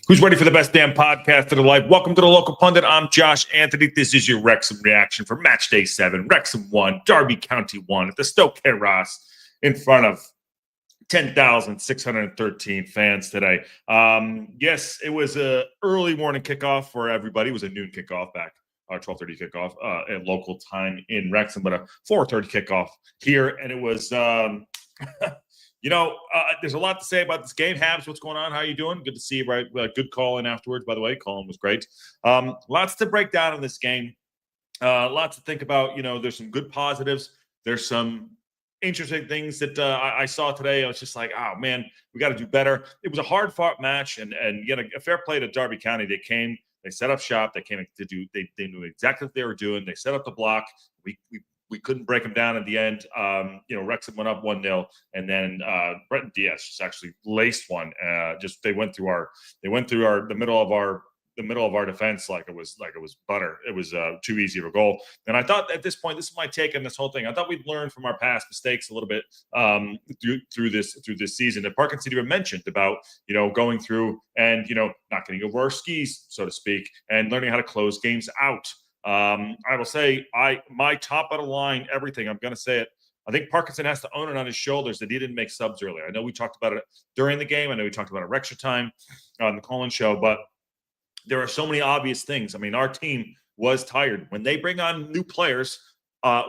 Who's ready for the best damn podcast of their life? Welcome to the Local Pundit. I'm Josh Anthony. This is your Wrexham reaction for match day 7. Wrexham won, Derby County won at the Stoke Ross in front of 10,613 fans today. Yes, it was a early morning kickoff for everybody. It was a noon kickoff back, 12:30 kickoff at local time in Wrexham, but a 4:30 kickoff here, and it was. There's a lot to say about this game. Habs, what's going on? How are you doing? Good to see you. Right, good call in afterwards. By the way, Colin was great. Lots to break down in this game. Lots to think about. There's some good positives. There's some interesting things that I saw today. I was just like, oh man, we got to do better. It was a hard-fought match, and a fair play to Derby County. They came, they set up shop. They came to do. They knew exactly what they were doing. They set up the block. We couldn't break them down at the end. Wrexham went up 1-0, and then Brenton Diaz just actually laced one. They went through the middle of our defense like it was butter. It was too easy of a goal. And I thought at this point, this is my take on this whole thing. I thought we'd learned from our past mistakes a little bit through this season. That Parkinson even mentioned about going through and not getting over our skis, so to speak, and learning how to close games out. I will say my top of the line, everything, I'm going to say it. I think Parkinson has to own it on his shoulders that he didn't make subs earlier. I know we talked about it during the game. I know we talked about it extra time on the Colin show, but there are so many obvious things. I mean, our team was tired. When they bring on new players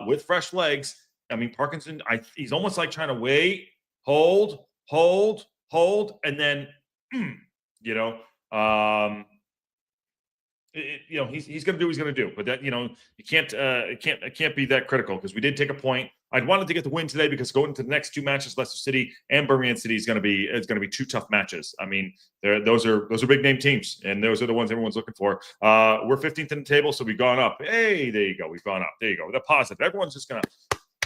with fresh legs, I mean, Parkinson, he's almost like trying to wait, hold, and then, he's going to do what he's going to do, but that it can't be that critical because we did take a point. I'd wanted to get the win today because going into the next two matches, Leicester City and Birmingham City is going to be two tough matches. I mean, those are big name teams, and those are the ones everyone's looking for. We're 15th in the table, so we've gone up. Hey, there you go, we've gone up. There you go. The positive. Everyone's just going to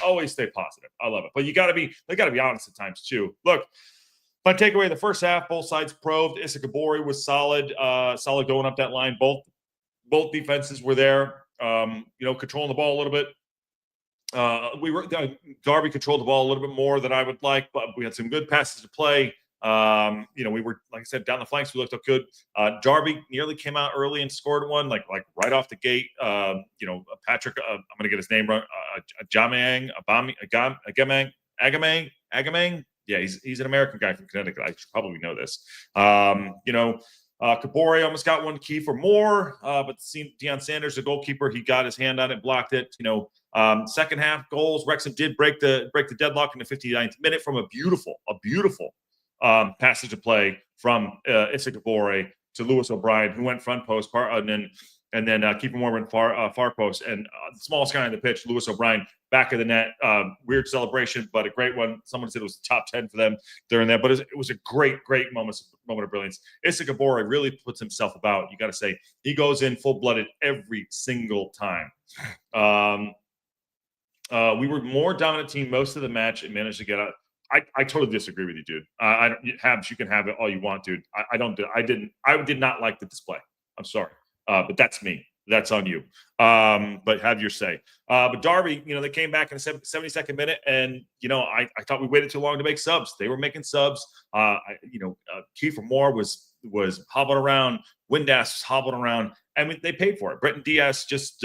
always stay positive. I love it, but they got to be honest at times too. Look. My takeaway in the first half, both sides probed. Kabore was solid going up that line. Both defenses were there, controlling the ball a little bit. Derby controlled the ball a little bit more than I would like, but we had some good passes to play. We were, like I said, down the flanks. We looked up good. Derby nearly came out early and scored one, like right off the gate. Patrick, I'm going to get his name wrong. Agamang. Yeah, he's an American guy from Connecticut. I should probably know this. Kabore almost got one key for more, but Deion Sanders, the goalkeeper, he got his hand on it, blocked it. Second half goals. Wrexham did break the deadlock in the 59th minute from a beautiful passage of play from Kabore to Lewis O'Brien, who went front post, and then Keeper Moore went far post, and the smallest guy on the pitch, Lewis O'Brien, back of the net. Weird celebration, but a great one. Someone said it was the top 10 for them during that, but it was a great moment of brilliance. Kabore really puts himself about. You got to say he goes in full-blooded every single time. We were more dominant team most of the match and managed to get out. I totally disagree with you, dude. Habs, you can have it all you want, dude. I did not like the display. I'm sorry. But that's me. That's on you. But have your say. But Derby, they came back in the 72nd minute, and I thought we waited too long to make subs. They were making subs. Kiefer Moore was hobbling around. Windass was hobbling around. I mean, they paid for it. Brenton Diaz just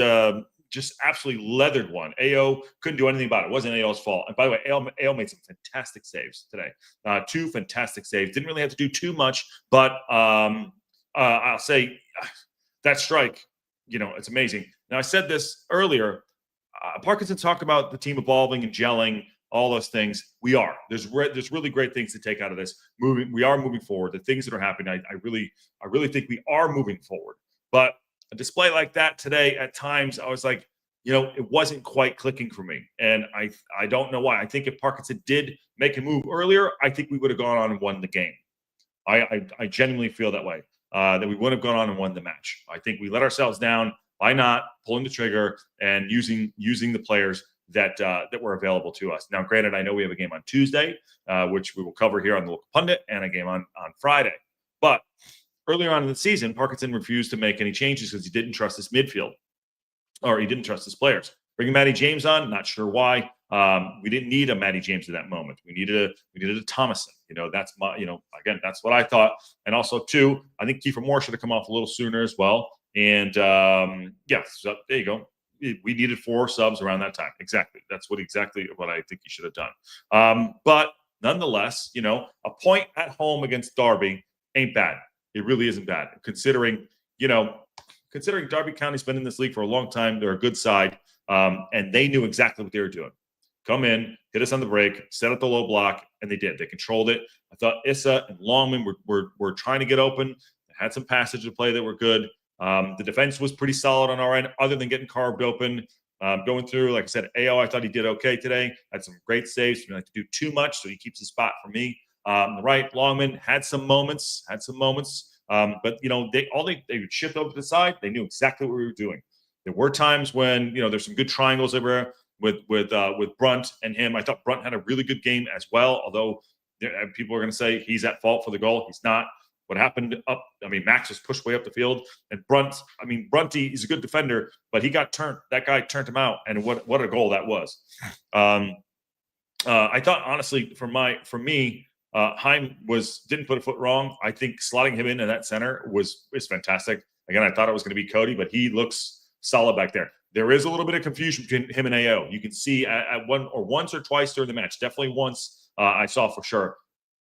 absolutely leathered one. AO couldn't do anything about it. It wasn't AO's fault. And by the way, AO made some fantastic saves today. 2 fantastic saves. Didn't really have to do too much, but I'll say that strike, it's amazing. Now, I said this earlier. Parkinson talked about the team evolving and gelling, all those things. We are. There's really great things to take out of this. We are moving forward. The things that are happening, I really think we are moving forward. But a display like that today, at times, I was like, it wasn't quite clicking for me. And I don't know why. I think if Parkinson did make a move earlier, I think we would have gone on and won the game. I genuinely feel that way. That we would have gone on and won the match. I think we let ourselves down by not pulling the trigger and using the players that were available to us. Now, granted, I know we have a game on Tuesday, which we will cover here on the Local Pundit, and a game on Friday. But earlier on in the season, Parkinson refused to make any changes because he didn't trust his midfield, or he didn't trust his players. Bringing Matty James on, not sure why. We didn't need a Matty James in that moment. We needed a Thomason. That's my, again, that's what I thought. And also too, I think Kiefer Moore should have come off a little sooner as well. And yeah, so there you go. We needed 4 subs around that time. Exactly. That's exactly what I think he should have done. But nonetheless, a point at home against Derby ain't bad. It really isn't bad, considering Derby County's been in this league for a long time. They're a good side, and they knew exactly what they were doing. Come in, hit us on the break, set up the low block, and they did. They controlled it. I thought Issa and Longman were trying to get open. They had some passage to play that were good. The defense was pretty solid on our end, other than getting carved open. Going through, like I said, AO, I thought he did okay today. Had some great saves. He didn't have to do too much, so he keeps the spot for me. The right, Longman had some moments. But they would shift over to the side. They knew exactly what we were doing. There were times when there's some good triangles everywhere with Brunt and him. I thought Brunt had a really good game as well. Although people are going to say he's at fault for the goal, he's not. What happened Max was pushed way up the field, and Brunty is a good defender, but he got turned. That guy turned him out, and what a goal that was. I thought honestly, for me. Heim didn't put a foot wrong. I think slotting him in that center is fantastic. Again, I thought it was going to be Cody, but he looks solid back there. There is a little bit of confusion between him and AO. You can see at once or twice during the match. Definitely once I saw for sure.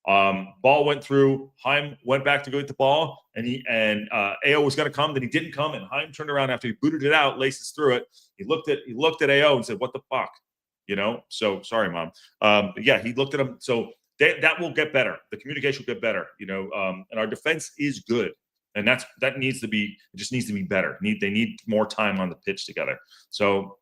Ball went through. Heim went back to go get the ball, and AO was going to come. Then he didn't come, and Heim turned around after he booted it out, laces through it. He looked at AO and said, "What the fuck?" So sorry, Mom. But yeah, he looked at him. So. That will get better. The communication will get better, and our defense is good, and that needs to be. It just needs to be better. They need more time on the pitch together. So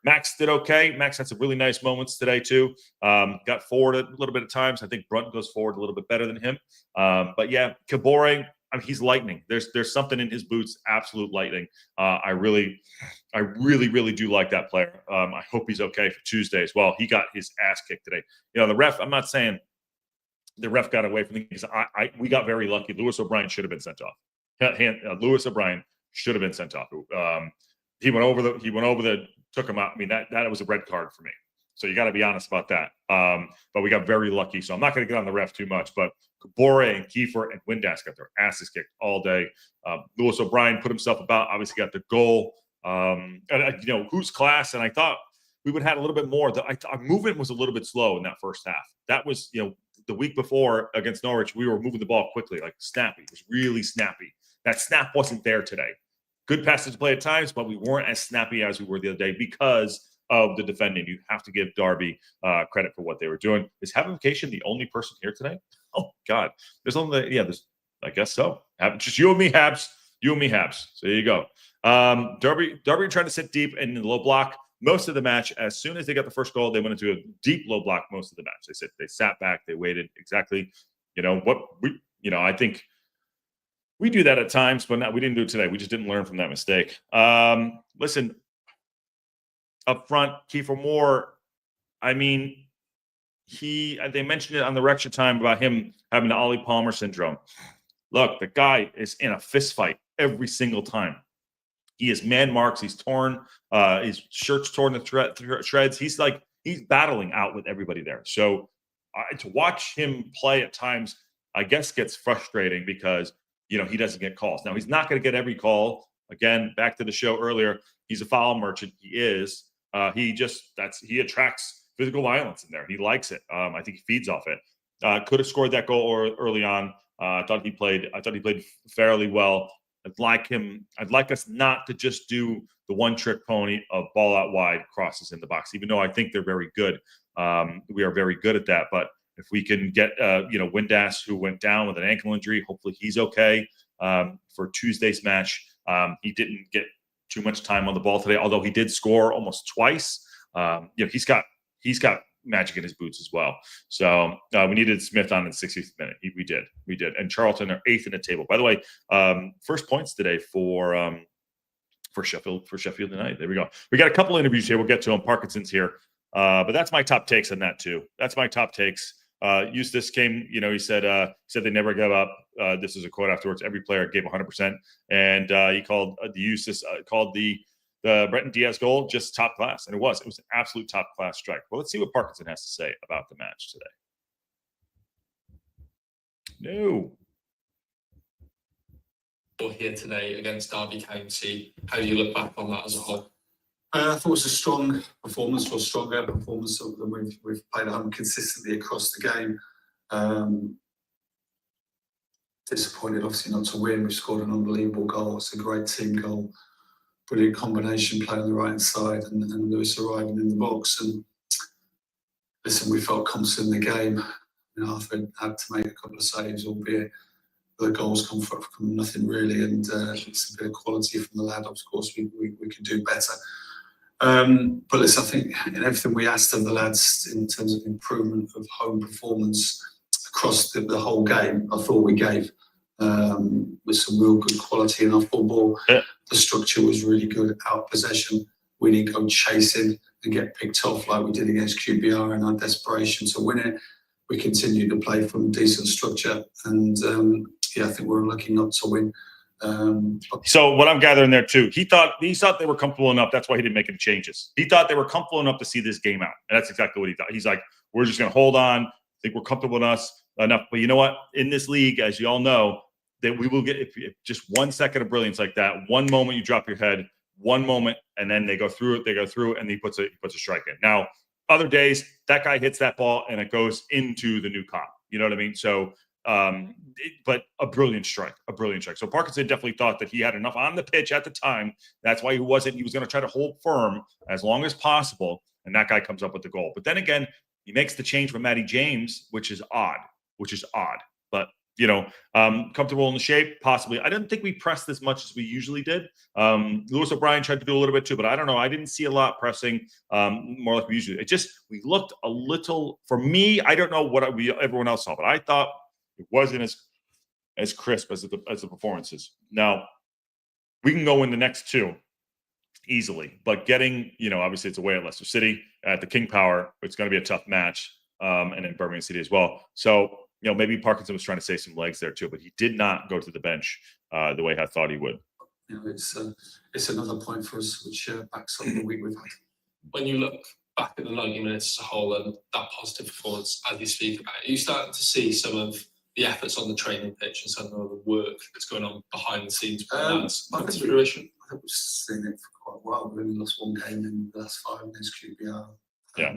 Max did okay. Max had some really nice moments today too. Got forward a little bit at times. I think Brunt goes forward a little bit better than him. But yeah, Kabore. He's lightning. There's something in his boots. Absolute lightning. I really do like that player. I hope he's okay for Tuesday as well. He got his ass kicked today. The ref. I'm not saying the ref got away from things. We got very lucky. Lewis O'Brien should have been sent off. Lewis O'Brien should have been sent off. He went over took him out. That was a red card for me. So you got to be honest about that. But we got very lucky. So I'm not going to get on the ref too much. But Kabore and Kiefer and Windass got their asses kicked all day. Lewis O'Brien put himself about. Obviously got the goal. Who's class? And I thought we would have had a little bit more. Our movement was a little bit slow in that first half. That was, the week before against Norwich, we were moving the ball quickly, like snappy. It was really snappy. That snap wasn't there today. Good passage play at times, but we weren't as snappy as we were the other day because of the defending. You have to give Derby credit for what they were doing. Is Habitation the only person here today? Oh God, there's I guess so. Just you and me, Habs. You and me, Habs. So there you go. Derby trying to sit deep in the low block most of the match. As soon as they got the first goal, they went into a deep low block most of the match. They sat back, they waited exactly. I think we do that at times, but we didn't do it today. We just didn't learn from that mistake. Listen, up front, Kiefer Moore. They mentioned it on the Wrexham time about him having the Ollie Palmer syndrome. Look, the guy is in a fist fight every single time. He has man marks. He's torn. His shirt's torn to shreds. He's battling out with everybody there. So to watch him play at times, I guess, gets frustrating because he doesn't get calls. Now he's not going to get every call. Again, back to the show earlier. He's a foul merchant. He is. He attracts physical violence in there. He likes it. I think he feeds off it. Could have scored that goal early on. I thought he played fairly well. I'd like us not to just do the one-trick pony of ball out wide, crosses in the box, even though I think they're very good. We are very good at that. But if we can get, Windass, who went down with an ankle injury, hopefully he's okay for Tuesday's match. He didn't get too much time on the ball today, although he did score almost twice. He's got magic in his boots as well. So we needed Smith on in the 60th minute. We did. And Charlton are 8th in the table. By the way, first points today for Sheffield tonight. There we go. We got a couple interviews here. We'll get to them. Parkinson's here. But that's my top takes on that too. That's my top takes. Eustace came, he said they never give up. This is a quote afterwards. Every player gave 100%. And he called the Eustace called the the Brenton Diaz goal just top class, and it was an absolute top class strike. Well, let's see what Parkinson has to say about the match today. No. Here today against Derby County, how do you look back on that as a whole? I thought it was a strong performance, or stronger performance than we've played at home consistently across the game. Disappointed, obviously, not to win. We scored an unbelievable goal. It's a great team goal. Brilliant combination play on the right side, and Lewis arriving in the box. And listen, we felt confident in the game. You know, Arthur had to make a couple of saves, albeit the goals come from nothing really. And it's a bit of quality from the lad. Of course, we could do better. But listen, I think in everything we asked of the lads in terms of improvement of home performance across the whole game, I thought we gave with some real good quality in our football. Yeah. The structure was really good, out possession. We didn't go chasing and get picked off like we did against QPR in our desperation to win it. We continued to play from decent structure, and I think we're lucky not to win. So what I'm gathering there too, he thought they were comfortable enough. That's why he didn't make any changes. He thought they were comfortable enough to see this game out, and that's exactly what he thought. He's like, we're just going to hold on. I think we're comfortable with us enough. But you know what? In this league, as you all know, that we will get if just 1 second of brilliance like that. One moment you drop your head, one moment, and then they go through it, and he puts a strike in. Now, other days that guy hits that ball and it goes into the new cop. You know what I mean? So. But a brilliant strike. So Parkinson definitely thought that he had enough on the pitch at the time. That's why he was going to try to hold firm as long as possible. And that guy comes up with the goal. But then again, he makes the change from Matty James, which is odd. But, comfortable in the shape, possibly. I didn't think we pressed as much as we usually did. Lewis O'Brien tried to do a little bit too, but I don't know. I didn't see a lot pressing, more like we usually. We looked a little, for me, I don't know what everyone else saw, but I thought it wasn't as crisp as the performances. Now, we can go in the next two easily, but getting, obviously it's away at Leicester City at the King Power. It's going to be a tough match, and in Birmingham City as well. So, maybe Parkinson was trying to save some legs there too, but he did not go to the bench the way I thought he would. It's another point for us, which backs up the week we've had. When you look back at the 90 minutes as a whole and that positive performance, as you speak about it, are you starting to see some of the efforts on the training pitch and some of the work that's going on behind the scenes? I think we've seen it for quite a while. We only lost one game in the last 5 against QPR. Yeah.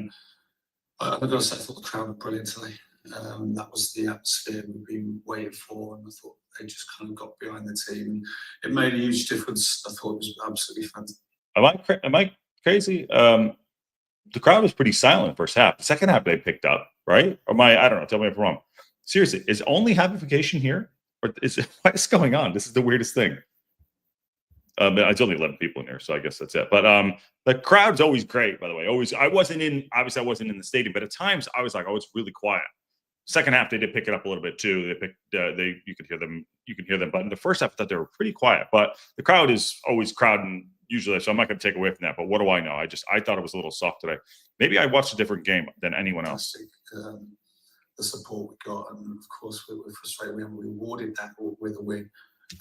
I've got to say, I thought the crowd were brilliant today. That was the atmosphere we've been waiting for, and I thought they just kind of got behind the team, and it made a huge difference. I thought it was absolutely fantastic. Am I crazy? The crowd was pretty silent in the first half. The second half they picked up, right? Or I don't know. Tell me if I'm wrong. Seriously, is only habification here, or what is going on? This is the weirdest thing. It's only 11 people in here, so I guess that's it. But the crowd's always great, by the way. Obviously, I wasn't in the stadium, but at times I was like, oh, it's really quiet. Second half, they did pick it up a little bit too. You could hear them. But in the first half, I thought they were pretty quiet. But the crowd is always crowding usually, so I'm not going to take away from that. But what do I know? I thought it was a little soft today. Maybe I watched a different game than anyone else. The support we got, and of course we're frustrated we haven't rewarded that with a win.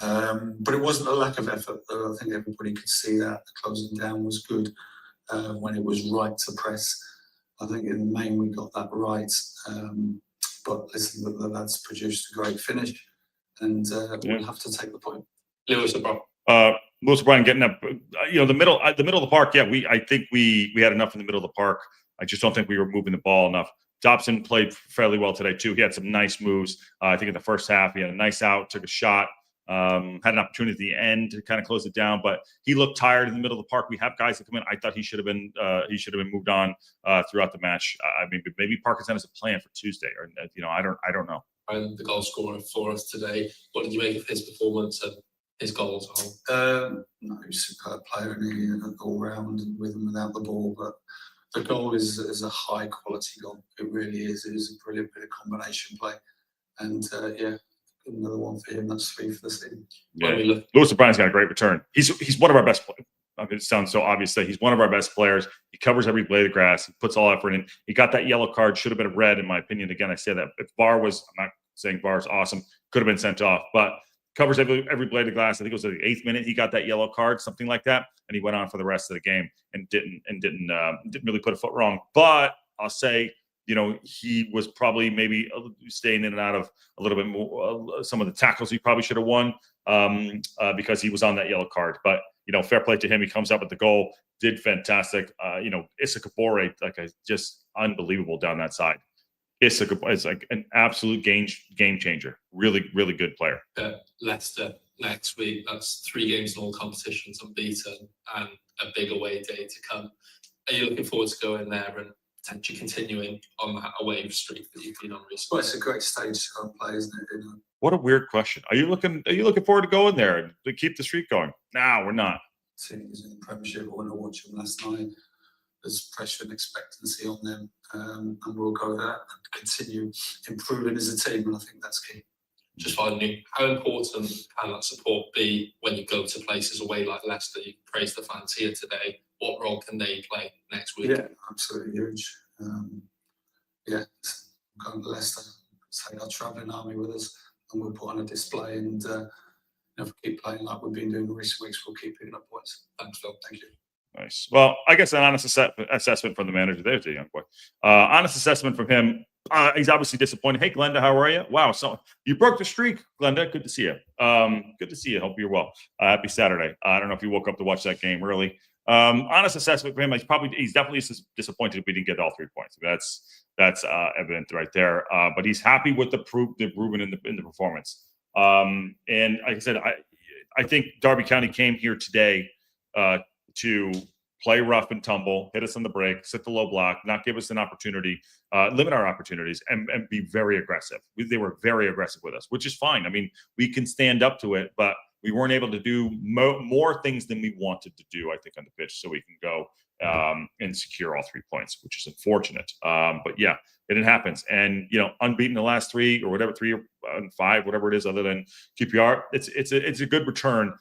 But it wasn't a lack of effort. I think everybody could see that the closing down was good when it was right to press. I think in the main we got that right. But listen, the lads produced a great finish, and we'll have to take the point. Lewis O'Brien getting up, the middle of the park. Yeah, I think we had enough in the middle of the park. I just don't think we were moving the ball enough. Dobson played fairly well today too. He had some nice moves. I think in the first half he had a nice out, took a shot. Had an opportunity at the end to kind of close it down, but he looked tired in the middle of the park. We have guys that come in. I thought he should have been moved on throughout the match. I mean, maybe Parkinson has a plan for Tuesday, or I don't know. And the goal scorer for us today, what did you make of his performance and his goals? No, he was a superb player, and he all round with and without the ball. But the goal is a high quality goal. It really is. It is a brilliant bit of combination play, and another one for him. That's 3 for the season. Yeah, Lewis O'Brien's got a great return. He's one of our best players. I mean, it sounds so obvious that he's one of our best players. He covers every blade of grass. He puts all effort in. He got that yellow card. Should have been a red, in my opinion. Again, I say that if VAR was, I'm not saying VAR is awesome. Could have been sent off, but covers every blade of glass. I think it was the 8th minute he got that yellow card, something like that, and he went on for the rest of the game and didn't really put a foot wrong. But I'll say, he was probably maybe staying in and out of a little bit more some of the tackles he probably should have won because he was on that yellow card. But fair play to him. He comes up with the goal, did fantastic. Issa Kabore, just unbelievable down that side. Issa is like an absolute game changer. Really, really good player. Leicester next week. That's 3 games in all competitions unbeaten and a big away day to come. Are you looking forward to going there and potentially continuing on that away streak that you've been on recently? Well, it's a great stage to play, isn't it? What a weird question. Are you looking forward to going there to keep the streak going? No, we're not. Teams in the Premiership, when I watched them last night, there's pressure and expectancy on them, and we'll go there and continue improving as a team, and I think that's key. Just finally, how important can that support be when you go to places away like Leicester? You praised the fans here today. What role can they play next week? Yeah, absolutely huge. Going to Leicester, take our travelling army with us, and we'll put on a display. And if we keep playing like we've been doing in recent weeks, we'll keep picking up points. Thanks, Phil. Thank you. Nice. Well, I guess an honest assessment from the manager. There's a young boy. Honest assessment from him. He's obviously disappointed. Hey, Glenda, how are you? Wow, so you broke the streak, Glenda. Good to see you. Good to see you. Hope you're well. Happy Saturday. I don't know if you woke up to watch that game early. Honest assessment for him. He's definitely disappointed if we didn't get all 3 points. That's evident right there. But he's happy with the improvement in the performance. And like I said, I think Derby County came here today to play rough and tumble, hit us on the break, sit the low block, not give us an opportunity, limit our opportunities, and be very aggressive. They were very aggressive with us, which is fine. I mean, we can stand up to it, but we weren't able to do more things than we wanted to do, I think, on the pitch, so we can go and secure all 3 points, which is unfortunate. But yeah, it happens. And, unbeaten the last 3 or whatever, 3 and 5, whatever it is, other than QPR, it's a good return.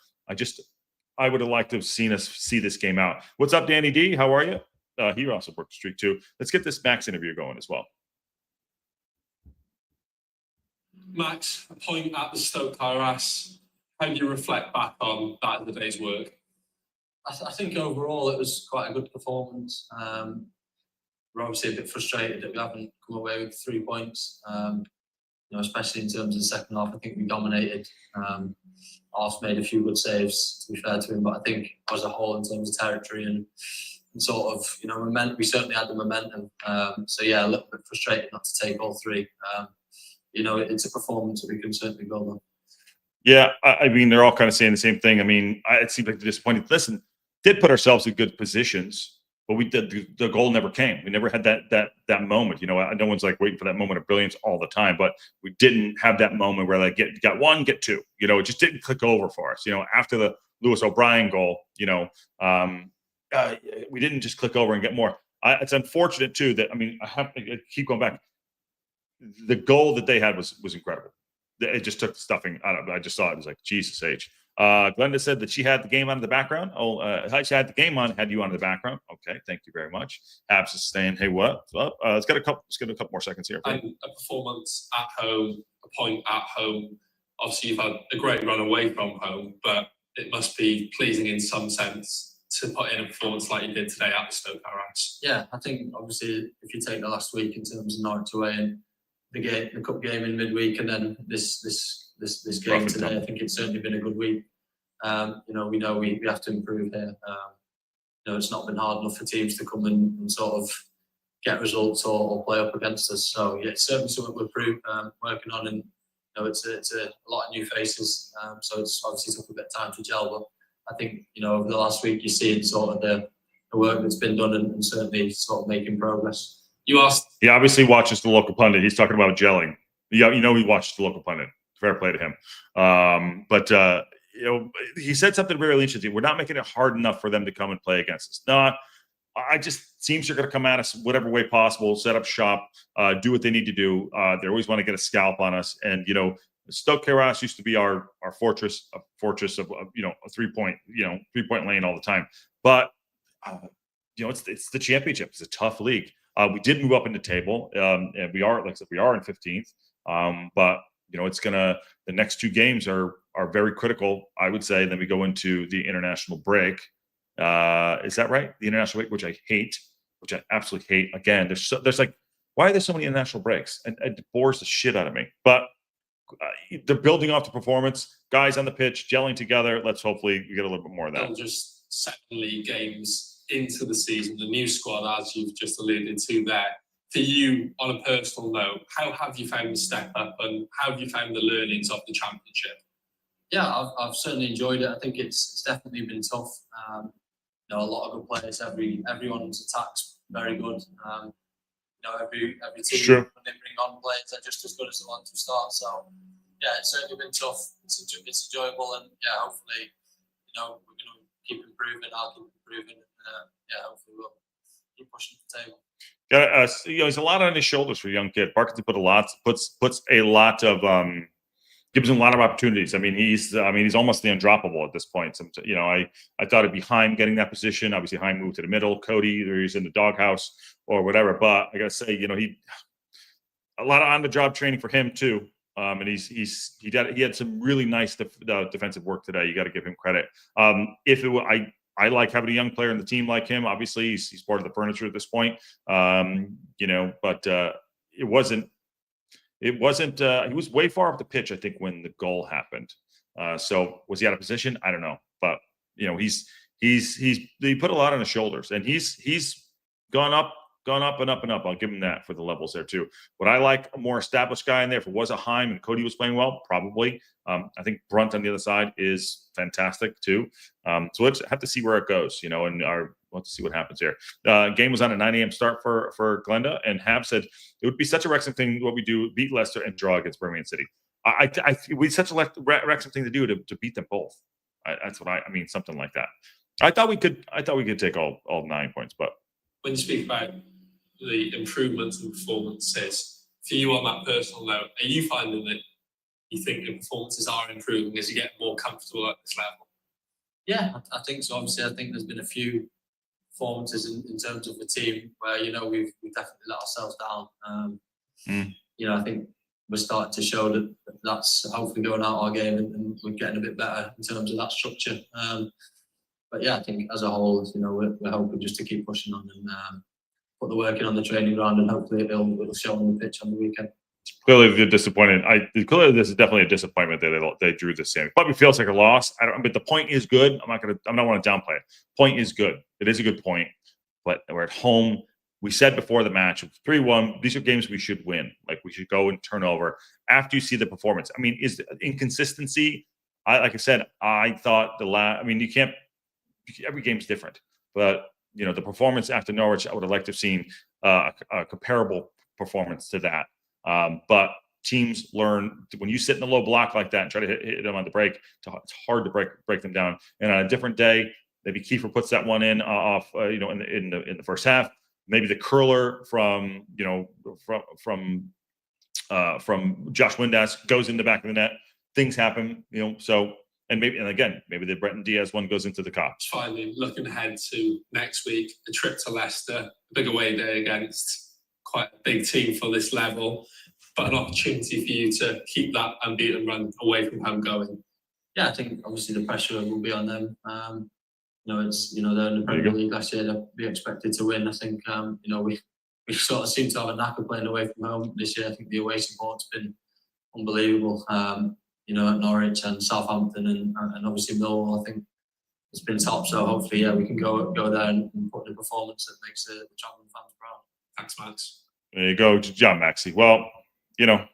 I would have liked to have seen us see this game out. What's up, Danny D? How are you? He also broke the streak too. Let's get this Max interview going as well. Max, a point at the Stoke Tyras. How do you reflect back on that in the day's work? I think overall it was quite a good performance. We're obviously a bit frustrated that we haven't come away with 3 points. Especially in terms of the second half. I think we dominated. Arse made a few good saves, to be fair to him, but I think as a whole, in terms of territory and sort of, we certainly had the momentum. So yeah, a little bit frustrated not to take all 3. It's a performance that we can certainly build on. Yeah, I mean, they're all kind of saying the same thing. I mean, it seems like they're disappointed. Listen, did put ourselves in good positions, but we did. The goal never came. We never had that moment. No one's like waiting for that moment of brilliance all the time, but we didn't have that moment where like got 1, get 2. It just didn't click over for us. After the Lewis O'Brien goal, we didn't just click over and get more. It's unfortunate too that I have to keep going back. The goal that they had was incredible. It just took the stuffing out of it. I just saw it. It was like, Jesus H. Glenda said that she had the game on in the background. She had the game on, had you on in the background. Okay, thank you very much. Abs is saying, hey, what? Well, let's get a couple more seconds here. And a performance at home, a point at home. Obviously, you've had a great run away from home, but it must be pleasing in some sense to put in a performance like you did today at the Stoke Tyras. Yeah, I think obviously if you take the last week in terms of Norwich away and the cup game in midweek, and then this game today, I think it's certainly been a good week. We know we have to improve here. It's not been hard enough for teams to come and sort of get results or play up against us. So yeah, it's certainly something we're working on, and it's a lot of new faces. So it's obviously took a bit of time to gel, but I think over the last week you're seeing sort of the work that's been done and certainly sort of making progress. You asked. He obviously watches the local pundit. He's talking about gelling. He watched the local pundit. Fair play to him. But he said something really interesting. We're not making it hard enough for them to come and play against us. No, I just teams are going to come at us whatever way possible, set up shop, do what they need to do. They always want to get a scalp on us. And Stoke Tyras used to be our fortress, a fortress of a 3-point lane all the time. But it's the championship. It's a tough league. We did move up in the table, and we are in 15th. But it's the next 2 games are very critical, I would say. Then we go into the international break. Is that right? The international break, which I hate, which I absolutely hate. Again, there's like, why are there so many international breaks? And it bores the shit out of me. But they're building off the performance, guys on the pitch gelling together. Let's hopefully we get a little bit more of that. They'll just 7 league games into the season, the new squad, as you've just alluded to there. For you, on a personal note, how have you found the step up, and how have you found the learnings of the championship? Yeah, I've certainly enjoyed it. I think it's definitely been tough. A lot of good players. Everyone's attack's very good. Every team, Sure. when they bring on players, they're just as good as the ones who start. So yeah, it's certainly been tough. It's enjoyable, and yeah, hopefully, we're going to keep improving. I'll keep improving, and hopefully we'll keep pushing the table. There's a lot on his shoulders for a young kid. Parkinson puts a lot of gives him a lot of opportunities. I mean, he's almost the undroppable at this point. I thought it'd be Heim getting that position. Obviously, Heim moved to the middle. Cody, either he's in the doghouse or whatever. But I gotta say, he a lot of on-the-job training for him too. And he had some really nice defensive work today. You got to give him credit. I like having a young player in the team like him. Obviously, he's part of the furniture at this point. But it wasn't. He was way far off the pitch, I think, when the goal happened. So was he out of position? I don't know. But he put a lot on his shoulders, and he's gone up and up and up. I'll give him that for the levels there too. Would I like a more established guy in there? If it was a Heim and Cody was playing well, probably. I think Brunt on the other side is fantastic too. So let's have to see where it goes, and we'll have to see what happens here. Game was on a 9 a.m. start for Glenda, and Hab said it would be such a Wrexham thing what we do, beat Leicester and draw against Birmingham City. It's such a Wrexham thing to do to beat them both. That's what I mean, something like that. I thought we could take all 9 points, but when you speak about the improvements and performances, for you on that personal note, are you finding that you think the performances are improving as you get more comfortable at this level? Yeah, I think so. Obviously, I think there's been a few performances in terms of the team where we've definitely let ourselves down. I think we're starting to show that's hopefully going out our game, and we're getting a bit better in terms of that structure. But yeah, I think as a whole, we're hoping just to keep pushing on and put the work in on the training ground, and hopefully it'll show on the pitch on the weekend. Clearly, they're disappointed. Clearly, this is definitely a disappointment that they drew this in. Probably feels like a loss. But the point is good. I'm not want to downplay it. Point is good. It is a good point. But we're at home. We said before the match, 3-1. These are games we should win. Like, we should go and turn over after you see the performance. I mean, is inconsistency? Like I said, I thought you can't. Every game's different, but the performance after Norwich, I would have liked to have seen a comparable performance to that. But teams learn when you sit in a low block like that and try to hit them on the break. It's hard to break them down. And on a different day, maybe Kiefer puts that one in off, in the first half. Maybe the curler from Josh Windass goes in the back of the net. Things happen, so. And maybe the Brenton Diaz one goes into the cops. Finally, looking ahead to next week, a trip to Leicester, a big away day against quite a big team for this level, but an opportunity for you to keep that unbeaten run away from home going. Yeah, I think obviously the pressure will be on them. They're in the Premier League last year. They'll be expected to win. I think we sort of seem to have a knack of playing away from home this year. I think the away support's been unbelievable. At Norwich and Southampton and obviously Millwall, I think it's been top. So hopefully, we can go there and put in a performance that makes the travelling fans proud. Thanks, Max. There you go, John Maxey. Well, I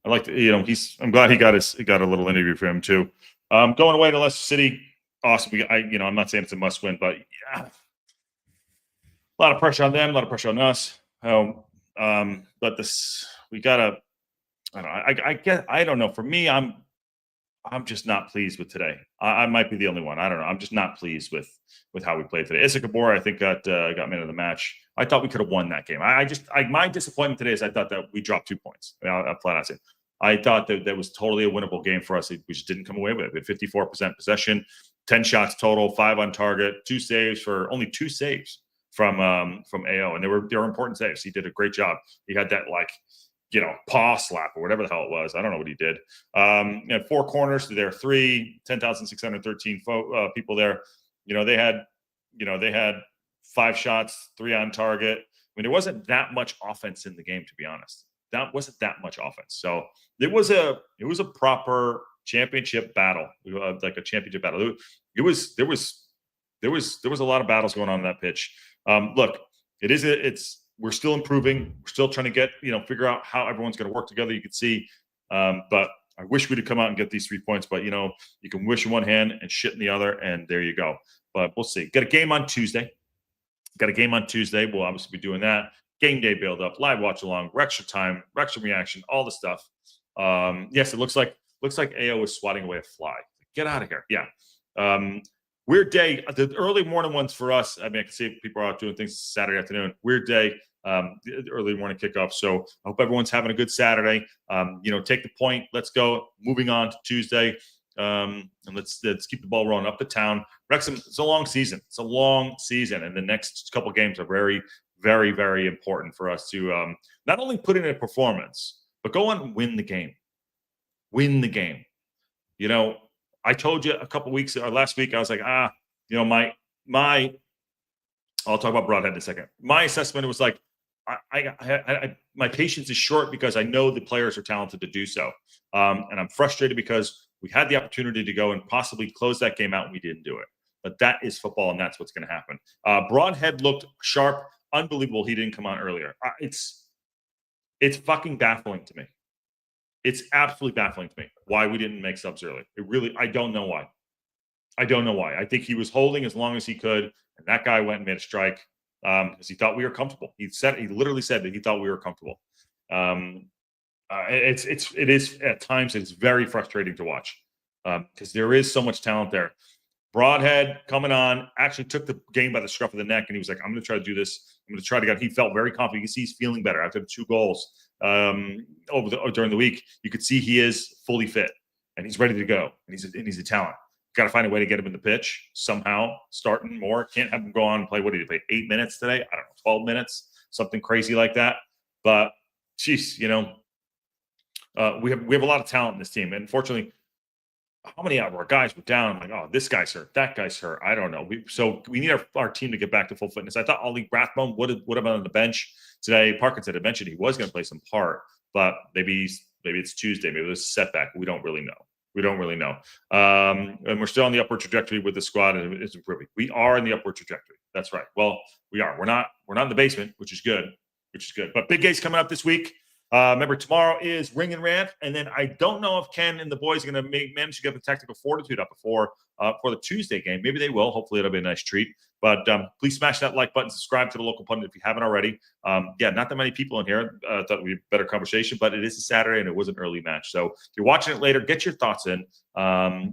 like to, I'm glad he got a little interview for him too. Going away to Leicester City, awesome. I'm not saying it's a must win, but yeah, a lot of pressure on them, a lot of pressure on us. But we gotta. I don't know. For me, I'm just not pleased with today. I might be the only one. I don't know. I'm just not pleased with how we played today. Issa Kabore, I think, got man of the match. I thought we could have won that game. My disappointment today is I thought that we dropped 2 points. I'll flat out say. I thought that was totally a winnable game for us. We just didn't come away with it. We had 54% possession, 10 shots total, 5 on target, 2 saves only 2 saves from AO, and they were important saves. He did a great job. He had that paw slap or whatever the hell it was. I don't know what he did. Had 4 corners. There 10,613 people there. They had 5 shots, 3 on target. I mean, there wasn't that much offense in the game, to be honest. That wasn't that much offense. So it was a proper championship battle, like a championship battle. There was a lot of battles going on that pitch. Look, we're still improving. We're still trying to figure out how everyone's going to work together. You can see, but I wish we'd have come out and get these 3 points. But you can wish in one hand and shit in the other, and there you go. But we'll see. Got a game on Tuesday. We'll obviously be doing that. Game day build up, live watch along, Wrexham time, Wrexham reaction, all the stuff. Yes, it looks like AO is swatting away a fly. Get out of here. Yeah. Weird day. The early morning ones for us. I mean, I can see people are out doing things Saturday afternoon. Weird day. Early morning kickoff. So I hope everyone's having a good Saturday. Take the point. Let's go. Moving on to Tuesday. And let's keep the ball rolling up to town. Wrexham, it's a long season. And the next couple games are very, very, very important for us to not only put in a performance, but go on and win the game. I told you a couple weeks or last week, I was like, my I'll talk about Broadhead in a second. My assessment was like, my patience is short because I know the players are talented to do so. And I'm frustrated because we had the opportunity to go and possibly close that game out and we didn't do it. But that is football, and that's what's going to happen. Broadhead looked sharp, unbelievable. He didn't come on earlier. It's fucking baffling to me. It's absolutely baffling to me why we didn't make subs early. I don't know why. I think he was holding as long as he could, and that guy went and made a strike because he thought we were comfortable. He literally said that he thought we were comfortable. It is at times it's very frustrating to watch because there is so much talent there. Broadhead coming on actually took the game by the scruff of the neck, and he was like, "I'm going to try to do this. I'm going to try to get." He felt very confident. You can see he's feeling better after the 2 goals during the week. You could see he is fully fit and he's ready to go. And he's a talent. Got to find a way to get him in the pitch somehow. Starting more. Can't have him go on and play. What did he play? 8 minutes today? I don't know, 12 minutes, something crazy like that. But geez, we have a lot of talent in this team, and unfortunately, how many of our guys were down? I'm like, oh, this guy's hurt, that guy's hurt. I don't know. We need our team to get back to full fitness. I thought Ollie Rathbone would have been on the bench today. Parkinson had mentioned he was going to play some part, but maybe it's Tuesday. Maybe there's a setback. We don't really know. And we're still on the upward trajectory with the squad, and it's improving. We are in the upward trajectory. That's right. Well, we are. We're not in the basement, which is good. But big games coming up this week. Remember, tomorrow is Ring and Rant, and then I don't know if Ken and the boys are going to manage to get the Tactical Fortitude up for the Tuesday game. Maybe they will. Hopefully, it'll be a nice treat. But please smash that like button, subscribe to the local pundit if you haven't already. Not that many people in here. Thought we'd better conversation, but it is a Saturday and it was an early match. So if you're watching it later, get your thoughts in.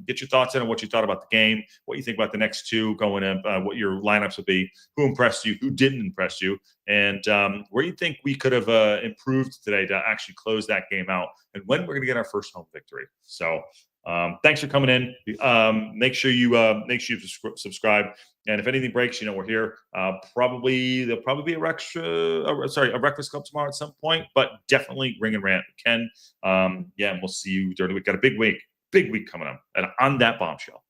Get your thoughts in on what you thought about the game, what you think about the next 2 going in, what your lineups would be, who impressed you, who didn't impress you, and where you think we could have improved today to actually close that game out, and when we're going to get our first home victory. So thanks for coming in. Make sure you subscribe. And if anything breaks, we're here. There'll probably be a Breakfast Club tomorrow at some point, but definitely Ring and Rant with Ken. And we'll see you during the week. Got a big week coming up. And on that bombshell,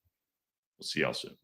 we'll see y'all soon.